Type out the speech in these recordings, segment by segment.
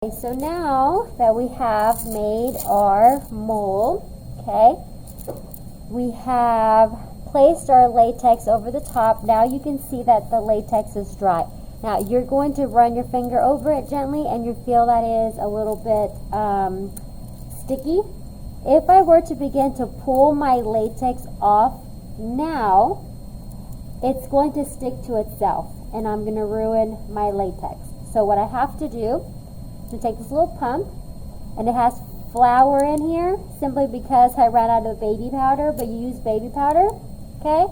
Okay, so now that we have made our mold, okay, we have placed our latex over the top. Now you can see that the latex is dry. Now you're going to run your finger over it gently and you feel that it is a little bit sticky. If I were to begin to pull my latex off now, it's going to stick to itself and I'm going to ruin my latex. So what I have to do to take this little pump, and it has flour in here simply because I ran out of baby powder, but you use baby powder, okay?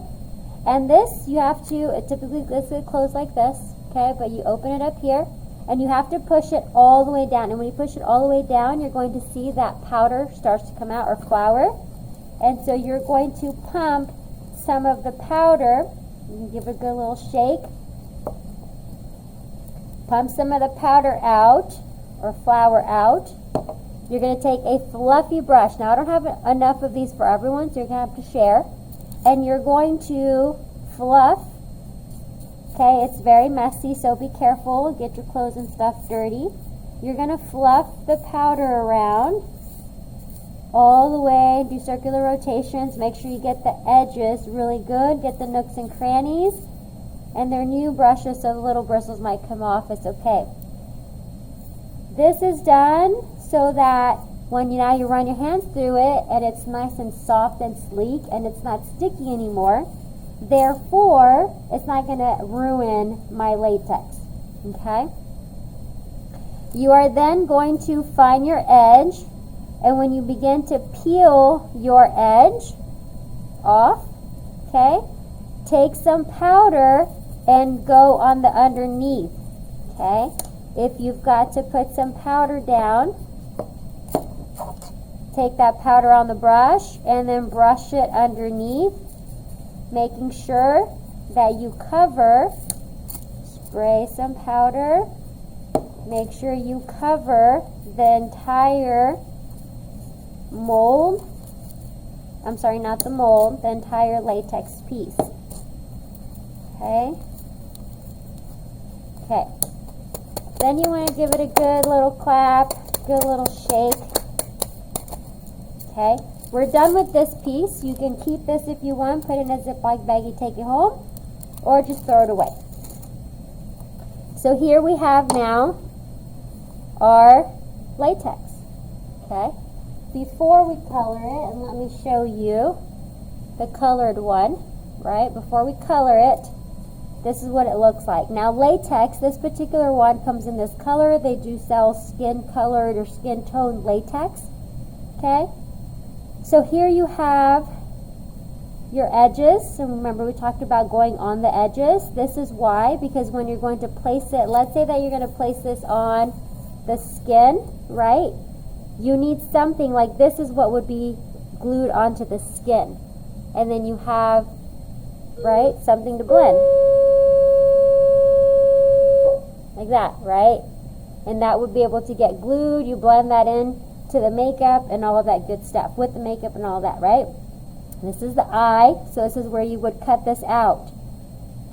And this you have to, it typically gets closed like this, okay? But you open it up here and you have to push it all the way down. And when you push it all the way down, you're going to see that powder starts to come out, or flour. And so you're going to pump some of the powder. You can give it a good little shake. Pump some of the powder out, or flour out. You're going to take a fluffy brush. Now I don't have enough of these for everyone, so you're going to have to share. And you're going to fluff. Okay, it's very messy, so be careful. Get your clothes and stuff dirty. You're going to fluff the powder around all the way. Do circular rotations. Make sure you get the edges really good. Get the nooks and crannies. And they're new brushes, so the little bristles might come off. It's okay. This is done so that when you run your hands through it and it's nice and soft and sleek and it's not sticky anymore. Therefore, it's not going to ruin my latex. Okay? You are then going to find your edge, and when you begin to peel your edge off, okay, take some powder and go on the underneath. Okay? If you've got to put some powder down, take that powder on the brush and then brush it underneath, making sure that you cover. Spray some powder. Make sure you cover the entire mold. I'm sorry, not the mold, the entire latex piece. Okay? Okay. Then you want to give it a good little clap, good little shake. Okay, we're done with this piece. You can keep this if you want, put it in a Ziploc baggie, take it home, or just throw it away. So here we have now our latex. Okay, before we color it, and let me show you the colored one, right? Before we color it, this is what it looks like. Now latex, this particular one comes in this color. They do sell skin colored or skin toned latex. Okay? So here you have your edges. And remember we talked about going on the edges. This is why, because when you're going to place it, let's say that you're going to place this on the skin, right? You need something like this is what would be glued onto the skin. And then you have, right, something to blend. Like that, right? And that would be able to get glued. You blend that in to the makeup and all of that good stuff with the makeup and all that, right? This is the eye, so this is where you would cut this out.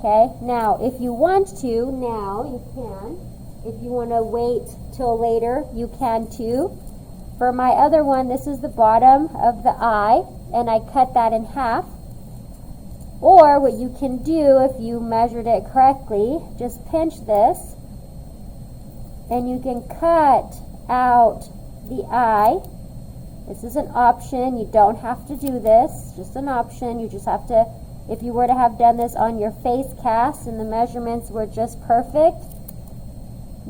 Okay? Now, if you want to, now you can. If you want to wait till later, you can too. For my other one, this is the bottom of the eye, and I cut that in half. Or what you can do, if you measured it correctly, just pinch this, and you can cut out the eye. This is an option. You don't have to do this. Just an option. You just have to, if you were to have done this on your face cast and the measurements were just perfect,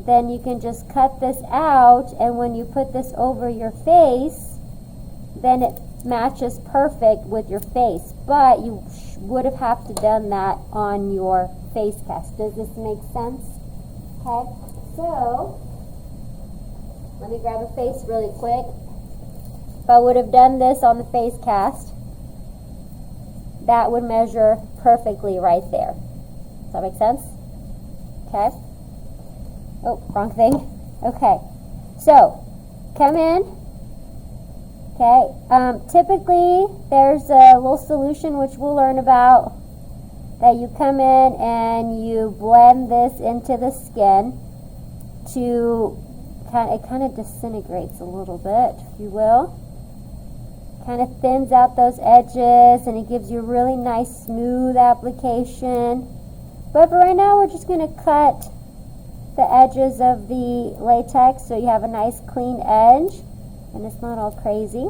then you can just cut this out, and when you put this over your face, then it matches perfect with your face. But you would have to done that on your face cast. Does this make sense? Okay, so let me grab a face really quick. If I would have done this on the face cast, that would measure perfectly right there. Does that make sense? Okay. Oh, wrong thing. Okay. So, come in. Okay. Typically, there's a little solution which we'll learn about that you come in and you blend this into the skin to kind of disintegrates a little bit, if you will. Kind of thins out those edges, and it gives you a really nice smooth application. But for right now, we're just going to cut the edges of the latex so you have a nice clean edge and it's not all crazy.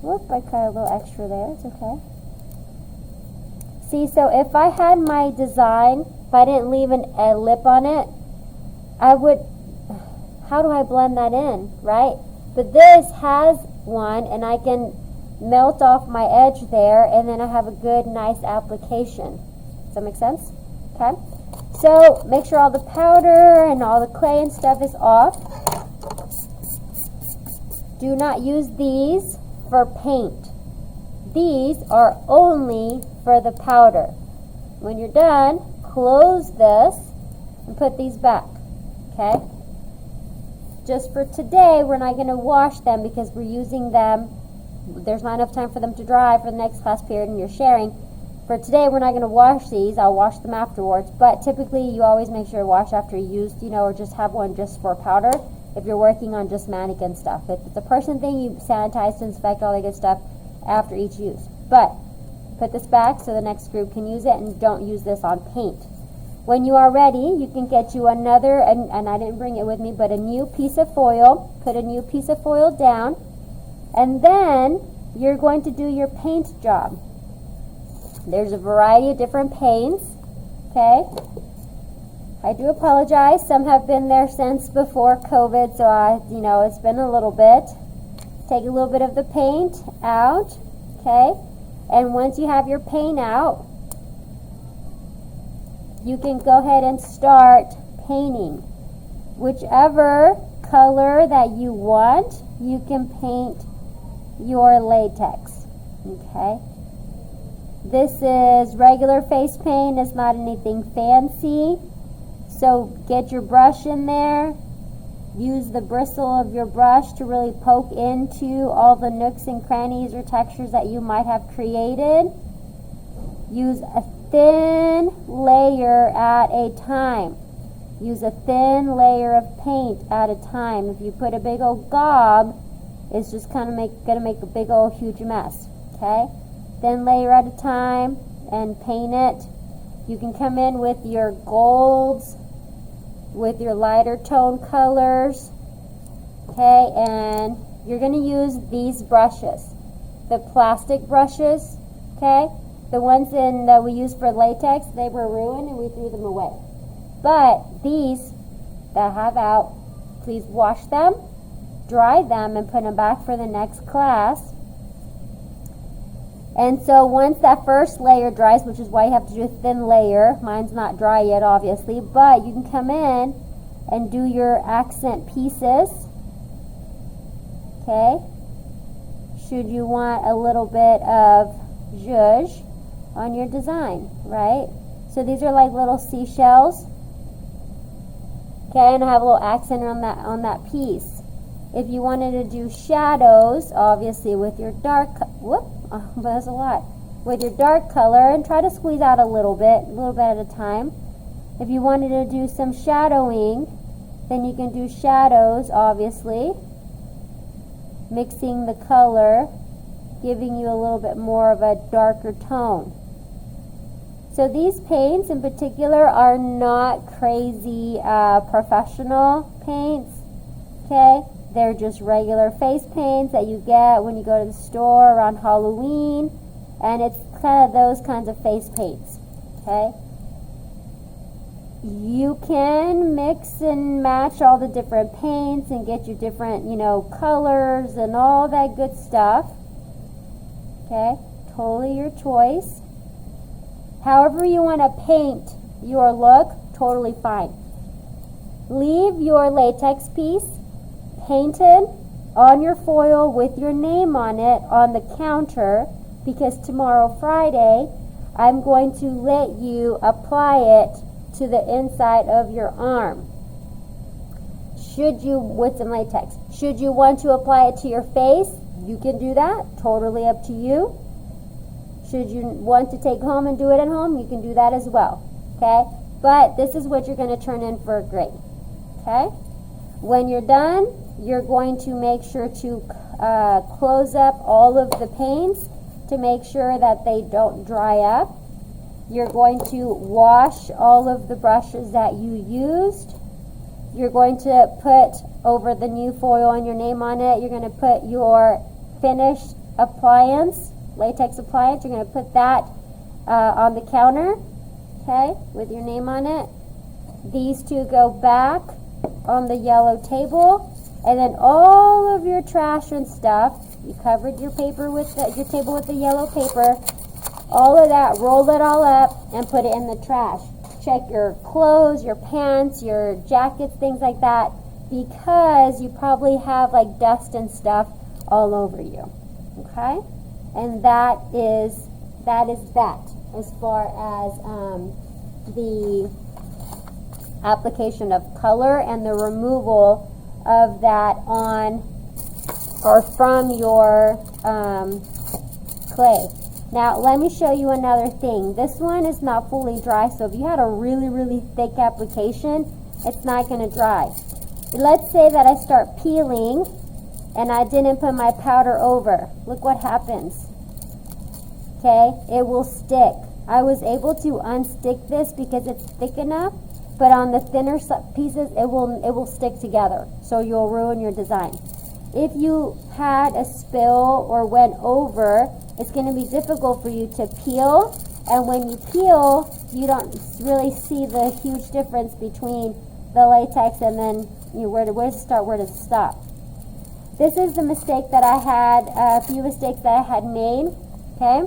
Whoop, I cut a little extra there. It's okay. See, so if I had my design, if I didn't leave a lip on it, I would, how do I blend that in, right? But this has one, and I can melt off my edge there, and then I have a good, nice application. Does that make sense? Okay. So make sure all the powder and all the clay and stuff is off. Do not use these for paint. These are only for the powder. When you're done, close this and put these back. Okay? Just for today, we're not going to wash them because we're using them. There's not enough time for them to dry for the next class period and you're sharing. For today, we're not going to wash these. I'll wash them afterwards. But typically, you always make sure to wash after you used, or just have one just for powder if you're working on just mannequin stuff. If it's a person thing, you sanitize, disinfect, all that good stuff after each use. But put this back so the next group can use it, and don't use this on paint. When you are ready, you can get you another, and I didn't bring it with me, but a new piece of foil. Put a new piece of foil down, and then you're going to do your paint job. There's a variety of different paints. Okay? I do apologize. Some have been there since before COVID, so it's been a little bit. Take a little bit of the paint out. Okay? And once you have your paint out, you can go ahead and start painting. Whichever color that you want, you can paint your latex. Okay? This is regular face paint. It's not anything fancy. So get your brush in there. Use the bristle of your brush to really poke into all the nooks and crannies or textures that you might have created. Use a thin layer at a time. Use a thin layer of paint at a time. If you put a big old gob, it's just kind of going to make a big old huge mess. Okay? Thin layer at a time and paint it. You can come in with your golds, with your lighter tone colors. Okay, and you're going to use these brushes. The plastic brushes, okay? The ones that we use for latex, they were ruined and we threw them away. But these that I have out, please wash them, dry them, and put them back for the next class. And so once that first layer dries, which is why you have to do a thin layer, mine's not dry yet obviously, but you can come in and do your accent pieces. Okay? Should you want a little bit of zhuzh on your design, right? So these are like little seashells. Okay, and I have a little accent on that piece. If you wanted to do shadows, obviously with your dark, that's a lot. With your dark color, and try to squeeze out a little bit at a time. If you wanted to do some shadowing, then you can do shadows, obviously. Mixing the color, giving you a little bit more of a darker tone. So these paints in particular are not crazy professional paints, okay? They're just regular face paints that you get when you go to the store around Halloween, and it's kind of those kinds of face paints, okay? You can mix and match all the different paints and get your different, colors and all that good stuff, okay? Totally your choice. However you want to paint your look, totally fine. Leave your latex piece painted on your foil with your name on it on the counter, because tomorrow, Friday, I'm going to let you apply it to the inside of your arm. With some latex. Should you want to apply it to your face, you can do that. Totally up to you. Should you want to take home and do it at home, you can do that as well. Okay? But this is what you're going to turn in for a grade. okay? When you're done, you're going to make sure to close up all of the paints to make sure that they don't dry up. You're going to wash all of the brushes that you used. You're going to put over the new foil and your name on it. You're going to put your finished appliance, latex appliance. You're going to put that on the counter, okay, with your name on it. These two go back on the yellow table, and then all of your trash and stuff, you covered your paper with your table with the yellow paper, all of that, roll it all up and put it in the trash. Check your clothes, your pants, your jackets, things like that, because you probably have like dust and stuff all over you, okay? And that is that as far as the application of color and the removal of that on or from your clay. Now let me show you another thing. This one is not fully dry, so if you had a really, really thick application, it's not going to dry. Let's say that I start peeling and I didn't put my powder over. Look what happens. Okay, it will stick. I was able to unstick this because it's thick enough, but on the thinner pieces, it will stick together, so you'll ruin your design. If you had a spill or went over, it's going to be difficult for you to peel, and when you peel, you don't really see the huge difference between the latex and then where does it start, where does it stop. This is the mistake that I had, a few mistakes that I had made, okay?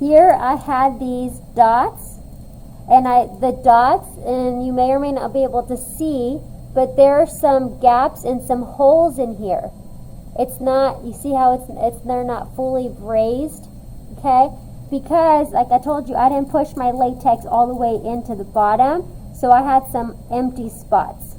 Here I had these dots, and and you may or may not be able to see, but there are some gaps and some holes in here. It's not, you see how they're not fully brazed, okay? Because, like I told you, I didn't push my latex all the way into the bottom, so I had some empty spots.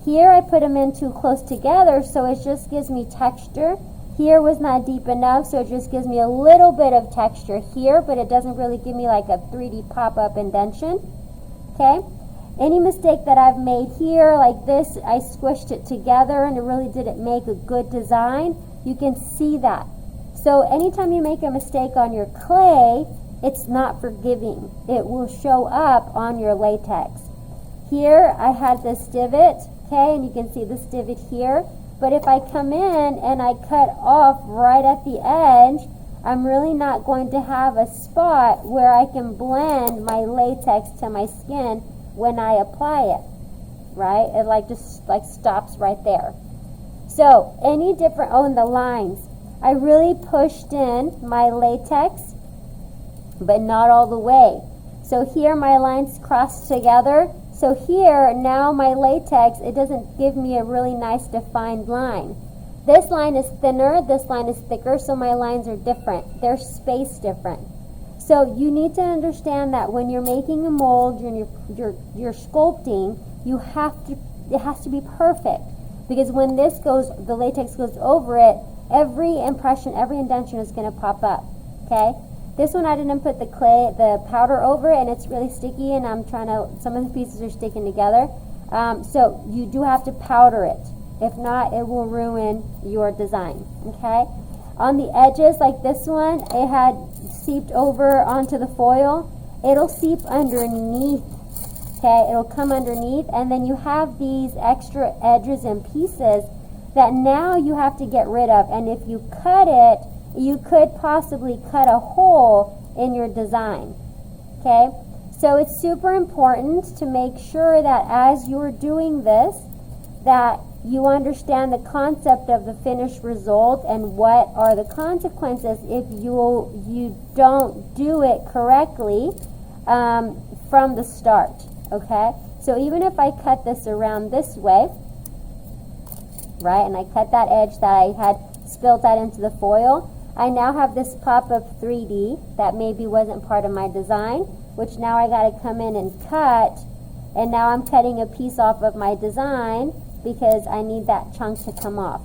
Here I put them in too close together, so it just gives me texture. Here was not deep enough, so it just gives me a little bit of texture here, but it doesn't really give me like a 3D pop-up indentation, okay? Any mistake that I've made here, like this, I squished it together and it really didn't make a good design. You can see that. So anytime you make a mistake on your clay, it's not forgiving. It will show up on your latex. Here I had this divot, okay, and you can see this divot here. But if I come in and I cut off right at the edge, I'm really not going to have a spot where I can blend my latex to my skin when I apply it, right? It just stops right there. So any different, and the lines. I really pushed in my latex, but not all the way. So here my lines cross together. So here, now my latex, it doesn't give me a really nice defined line. This line is thinner, this line is thicker, so my lines are different. They're spaced different. So you need to understand that when you're making a mold, you're sculpting, it has to be perfect. Because when the latex goes over it, every impression, every indentation is going to pop up, okay? This one I didn't put the powder over it, and it's really sticky, and some of the pieces are sticking together. So you do have to powder it. If not, it will ruin your design, okay? On the edges, like this one, it had seeped over onto the foil. It'll seep underneath, okay? It'll come underneath, and then you have these extra edges and pieces that now you have to get rid of. And if you cut it, you could possibly cut a hole in your design, okay? So it's super important to make sure that as you're doing this, that you understand the concept of the finished result and what are the consequences if you don't do it correctly from the start, okay? So even if I cut this around this way, right, and I cut that edge that I had spilled that into the foil, I now have this pop-up 3D that maybe wasn't part of my design, which now I got to come in and cut, and now I'm cutting a piece off of my design because I need that chunk to come off.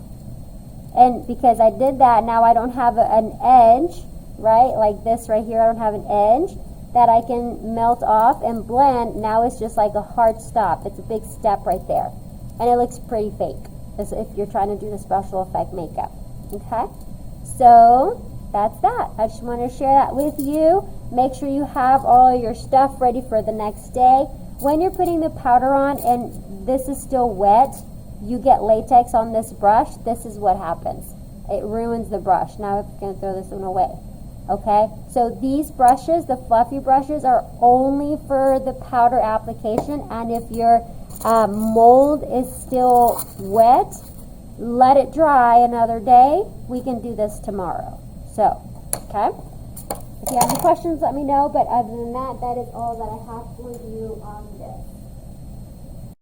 And because I did that, now I don't have an edge, right, like this right here, I don't have an edge. that I can melt off and blend. Now it's just like a hard stop. It's a big step right there. And it looks pretty fake as if you're trying to do the special effect makeup. Okay? So that's that. I just want to share that with you. Make sure you have all your stuff ready for the next day. When you're putting the powder on and this is still wet, you get latex on this brush, this is what happens. It ruins the brush. Now I'm going to throw this one away. Okay? So these brushes, the fluffy brushes, are only for the powder application. And if your mold is still wet, let it dry another day. We can do this tomorrow. So, okay? If you have any questions, let me know. But other than that, that is all that I have for you on this.